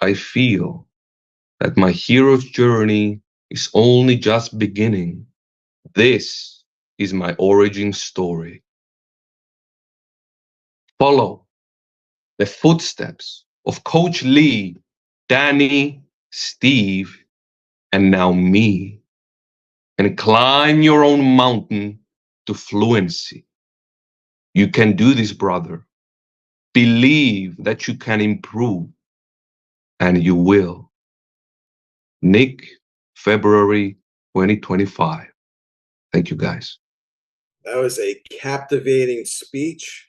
I feel that my hero's journey is only just beginning. This is my origin story. Follow the footsteps of Coach Lee, Danny, Steve, and now me, and climb your own mountain to fluency. You can do this, brother. Believe that you can improve, and you will. Nick, February 2025. Thank you, guys. That was a captivating speech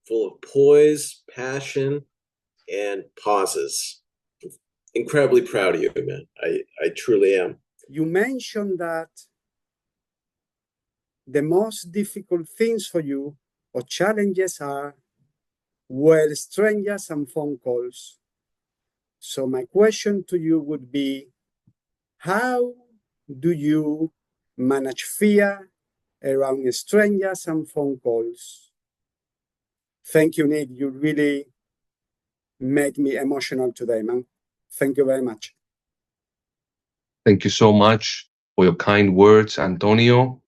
full of poise, passion, and pauses. Incredibly proud of you, man. I truly am. You mentioned that the most difficult things for you or challenges are, well, strangers and phone calls. So my question to you would be, how do you manage fear around strangers and phone calls? Thank you, Nick. You really made me emotional today, man. Thank you very much. Thank you so much for your kind words, Antonio.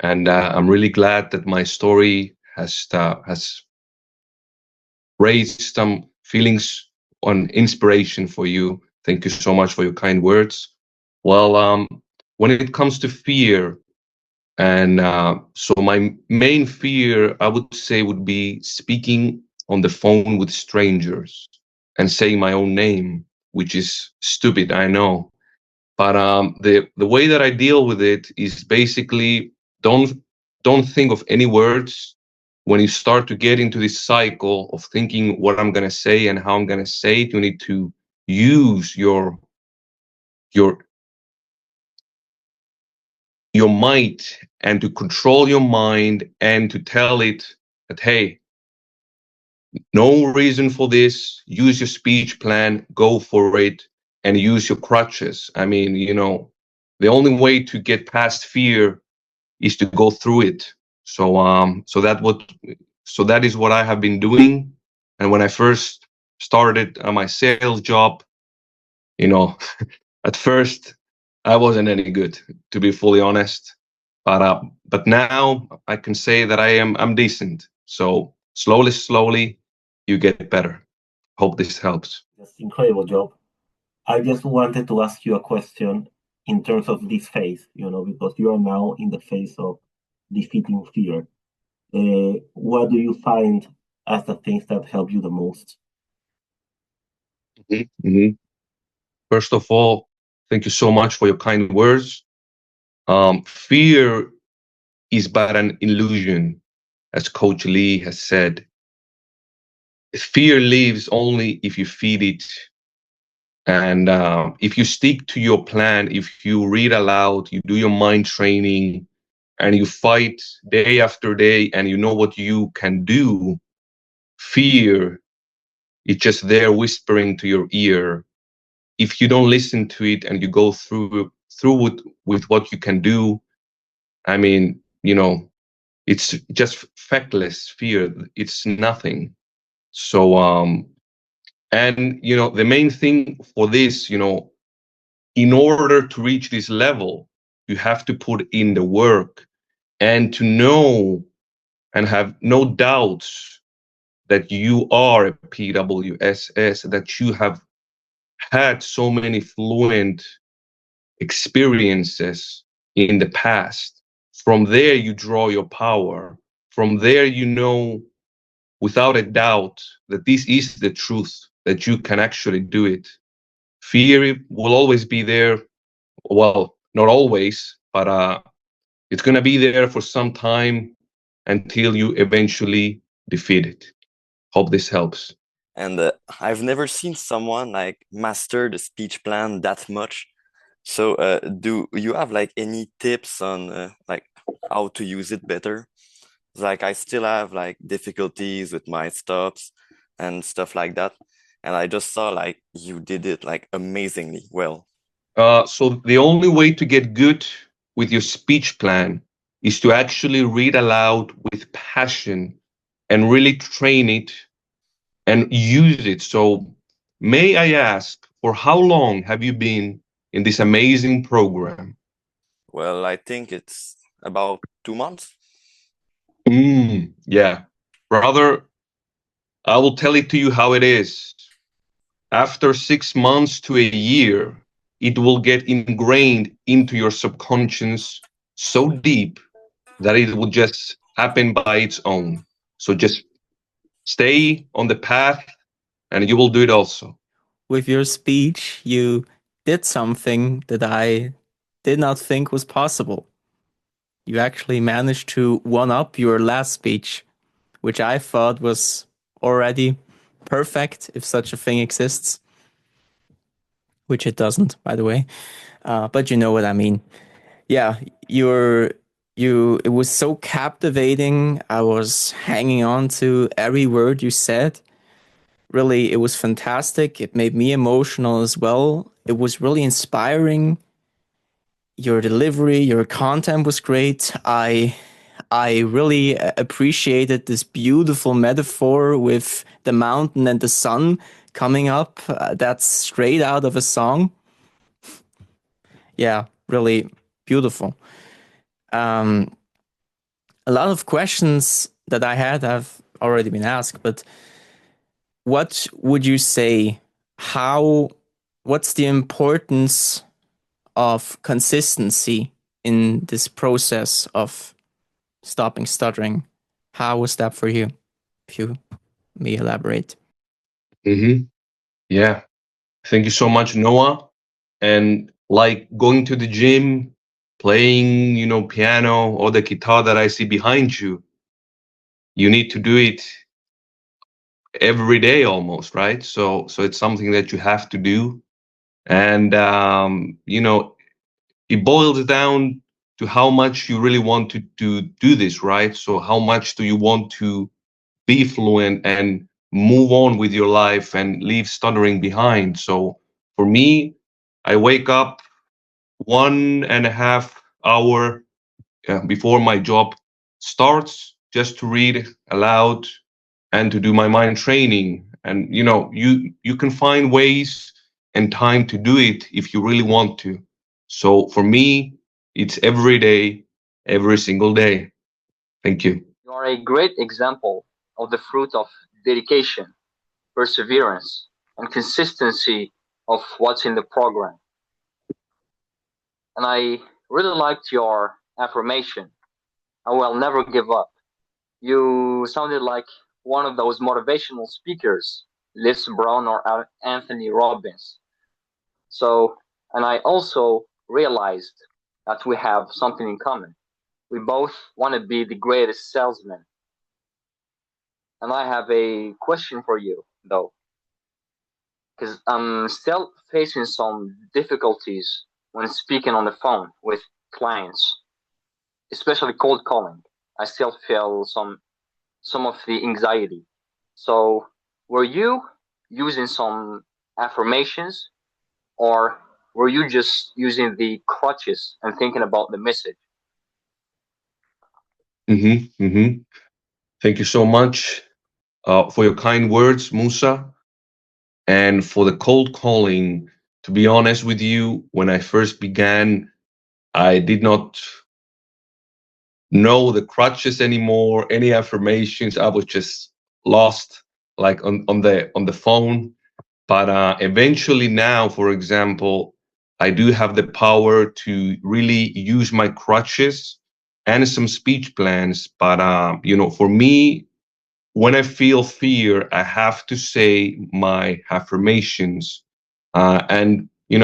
And I'm really glad that my story has raised some feelings on inspiration for you. Thank you so much for your kind words. Well, when it comes to fear, and so my main fear, I would say, would be speaking on the phone with strangers and saying my own name, which is stupid, I know. But the way that I deal with it is basically don't think of any words. When you start to get into this cycle of thinking what I'm gonna say and how I'm gonna say it, you need to use your might and to control your mind and to tell it that, hey, no reason for this. Use your speech plan, go for it, and use your crutches. I mean, the only way to get past fear is to go through it. So that is what I have been doing. And when I first started my sales job, at first I wasn't any good, to be fully honest. But now I can say that I'm decent. So slowly you get better. Hope this helps. That's incredible job. I just wanted to ask you a question in terms of this phase, because you are now in the phase of defeating fear. What do you find as the things that help you the most? First of all, thank you so much for your kind words. Fear is but an illusion, as Coach Lee has said. Fear lives only if you feed it. And if you stick to your plan, if you read aloud, you do your mind training, and you fight day after day, and you know what you can do, fear is just there whispering to your ear. If you don't listen to it and you go through with what you can do, I mean, it's just factless fear. It's nothing. So, and the main thing for this, in order to reach this level, you have to put in the work and to know and have no doubts that you are a PWSS, that you have had so many fluent experiences in the past. From there, you draw your power. From there, without a doubt that this is the truth, that you can actually do it. Fear will always be there. Well, not always, but it's going to be there for some time until you eventually defeat it. Hope this helps. And I've never seen someone master the speech plan that much. So do you have any tips on how to use it better? I still have difficulties with my stops and stuff like that. And I just saw you did it amazingly well. So the only way to get good with your speech plan is to actually read aloud with passion and really train it and use it. So may I ask, for how long have you been in this amazing program? Well, I think it's about 2 months. Yeah. Brother, I will tell it to you how it is. After 6 months to a year, it will get ingrained into your subconscious so deep that it will just happen by its own. So just stay on the path and you will do it also. With your speech, you did something that I did not think was possible. You actually managed to one-up your last speech, which I thought was already perfect, if such a thing exists. Which it doesn't, by the way. But you know what I mean. Yeah, it was so captivating. I was hanging on to every word you said. Really, it was fantastic. It made me emotional as well. It was really inspiring. Your delivery, your content was great. I really appreciated this beautiful metaphor with the mountain and the sun coming up. That's straight out of a song. Yeah, really beautiful. A lot of questions that I had have already been asked, but what would you say? What's the importance of consistency in this process of stopping stuttering? How was that for you? If you may elaborate. Yeah. Thank you so much, Noah. And like going to the gym, playing, piano or the guitar that I see behind you, you need to do it every day almost, right? So it's something that you have to do. And, it boils down to how much you really want to do this, right? So how much do you want to be fluent and move on with your life and leave stuttering behind? So for me, I wake up 1.5 hour before my job starts just to read aloud and to do my mind training. And you can find ways and time to do it if you really want to. So for me, it's every day, every single day. Thank you. You are a great example of the fruit of dedication, perseverance, and consistency of what's in the program. And I really liked your affirmation. I will never give up. You sounded like one of those motivational speakers, Les Brown or Anthony Robbins. So, and I also realized that we have something in common. We both want to be the greatest salesman. And I have a question for you, though, because I'm still facing some difficulties when speaking on the phone with clients, especially cold calling. I still feel some of the anxiety. So, were you using some affirmations, or were you just using the crutches and thinking about the message? Thank you so much for your kind words, Musa, and for the cold calling. To be honest with you, when I first began, I did not know the crutches anymore, any affirmations. I was just lost, like on the phone. But eventually now, for example, I do have the power to really use my crutches and some speech plans. But for me, when I feel fear, I have to say my affirmations. And you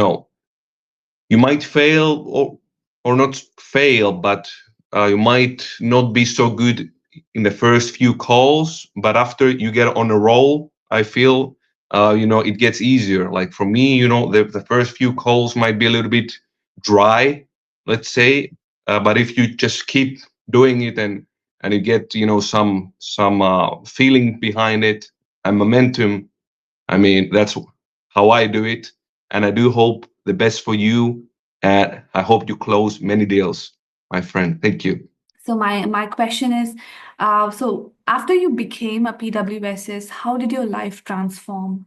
might fail or not fail, but you might not be so good in the first few calls. But after you get on a roll, I feel it gets easier. Like for me, the first few calls might be a little bit dry, let's say. But if you just keep doing it and you get some feeling behind it and momentum, I mean, that's how I do it. And I do hope the best for you. And I hope you close many deals, my friend. Thank you. So my question is, so after you became a PWSS, how did your life transform?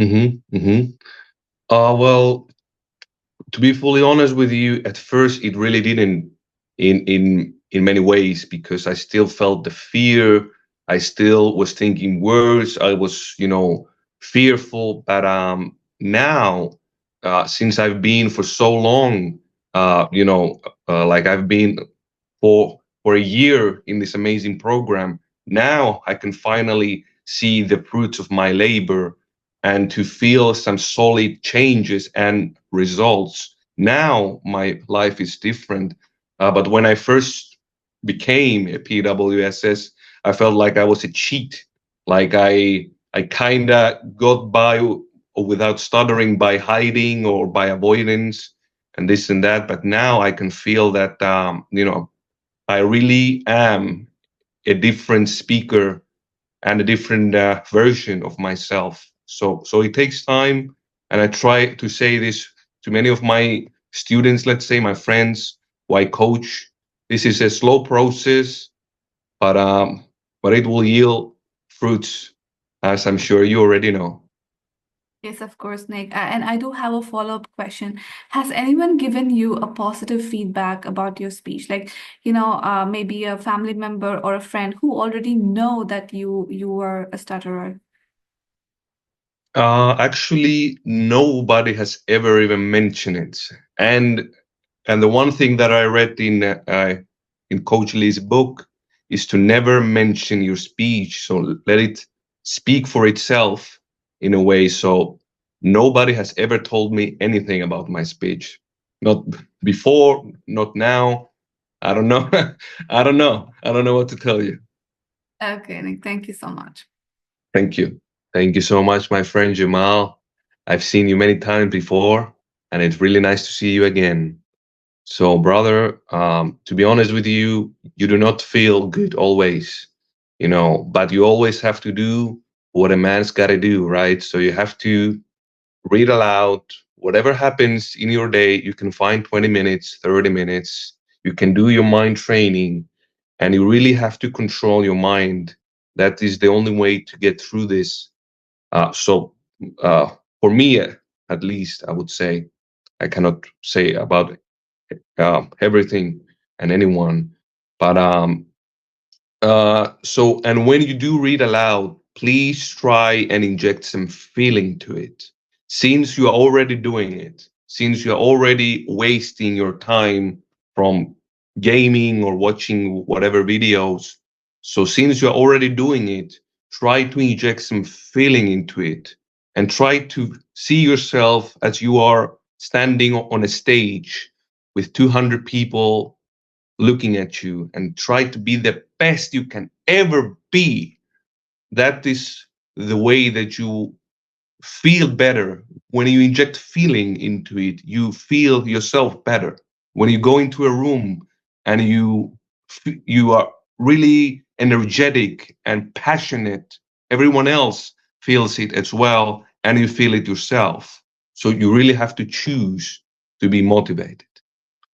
Mm-hmm. Mm-hmm. Well, to be fully honest with you, at first it really didn't in many ways, because I still felt the fear. I still was thinking words. I was, fearful. But now, since I've been for so long, like I've been for a year in this amazing program, now I can finally see the fruits of my labor and to feel some solid changes and results. Now my life is different. But when I first became a PWSS, I felt like I was a cheat. Like I kind of got by without stuttering by hiding or by avoidance and this and that. But now I can feel that I really am a different speaker and a different version of myself. So it takes time, and I try to say this to many of my students, let's say my friends, who I coach. This is a slow process, but it will yield fruits, as I'm sure you already know. Yes, of course, Nick. And I do have a follow-up question. Has anyone given you a positive feedback about your speech? Like, maybe a family member or a friend who already know that you are a stutterer. Actually, nobody has ever even mentioned it, and the one thing that I read in Coach Lee's book is to never mention your speech. So let it speak for itself in a way. So nobody has ever told me anything about my speech. Not before, not now. I don't know. I don't know. I don't know what to tell you. Okay, Nick, thank you so much. Thank you. Thank you so much, my friend Jamal. I've seen you many times before, and it's really nice to see you again. So, brother, to be honest with you, you do not feel good always, but you always have to do what a man's got to do, right? So you have to read aloud. Whatever happens in your day, you can find 20 minutes, 30 minutes. You can do your mind training, and you really have to control your mind. That is the only way to get through this. So, for me, at least, I would say, I cannot say about everything and anyone. But and when you do read aloud, please try and inject some feeling to it. Since you are already doing it, since you are already wasting your time from gaming or watching whatever videos, so since you're already doing it, try to inject some feeling into it and try to see yourself as you are standing on a stage with 200 people looking at you, and try to be the best you can ever be. That is the way that you feel better. When you inject feeling into it, you feel yourself better. When you go into a room and you are really energetic and passionate, everyone else feels it as well, and you feel it yourself. So you really have to choose to be motivated.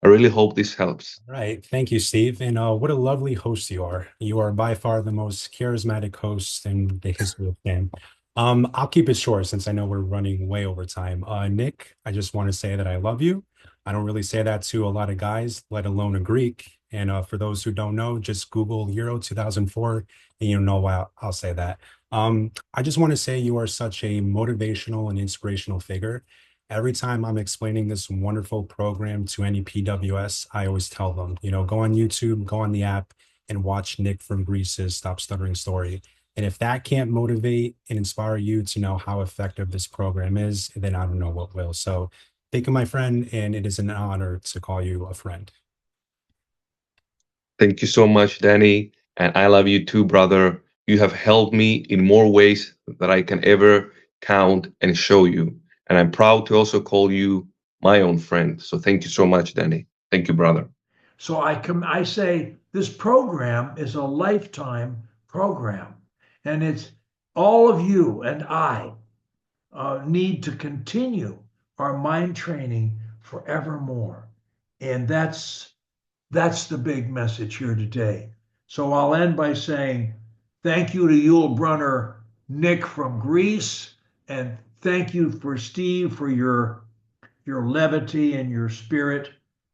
I really hope this helps. Right. Thank you, Steve. And what a lovely host you are. You are by far the most charismatic host in the history of Stam. I'll keep it short since I know we're running way over time. Nick, I just want to say that I love you. I don't really say that to a lot of guys, let alone a Greek. And for those who don't know, just Google Euro 2004 and you know why I'll say that. I just want to say you are such a motivational and inspirational figure. Every time I'm explaining this wonderful program to any PWS, I always tell them, go on YouTube, go on the app and watch Nick from Greece's Stop Stuttering story. And if that can't motivate and inspire you to know how effective this program is, then I don't know what will. So thank you, my friend, and it is an honor to call you a friend. Thank you so much, Danny. And I love you too, brother. You have helped me in more ways that I can ever count and show you. And I'm proud to also call you my own friend. So thank you so much, Danny. Thank you, brother. So I say this program is a lifetime program, and it's all of you and I need to continue our mind training forevermore. And that's the big message here today. So I'll end by saying thank you to Yul Brunner, Nick from Greece, and thank you for Steve for your levity and your spirit,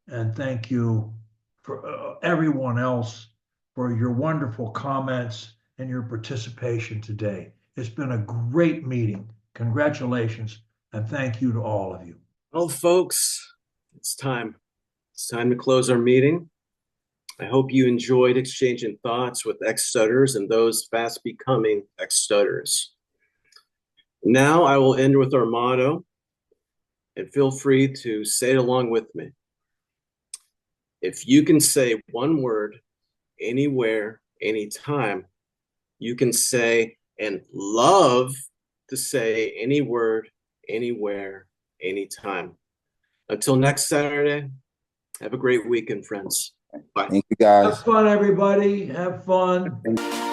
and thank you for everyone else for your wonderful comments and your participation today. It's been a great meeting. Congratulations, and thank you to all of you. Well, folks, it's time. It's time to close our meeting. I hope you enjoyed exchanging thoughts with ex-stutters and those fast becoming ex-stutters. Now I will end with our motto, and feel free to say it along with me. If you can say one word, anywhere, anytime, you can say and love to say any word, anywhere, anytime. Until next Saturday, have a great weekend, friends. Bye. Thank you, guys. Have fun, everybody. Have fun. Thank you.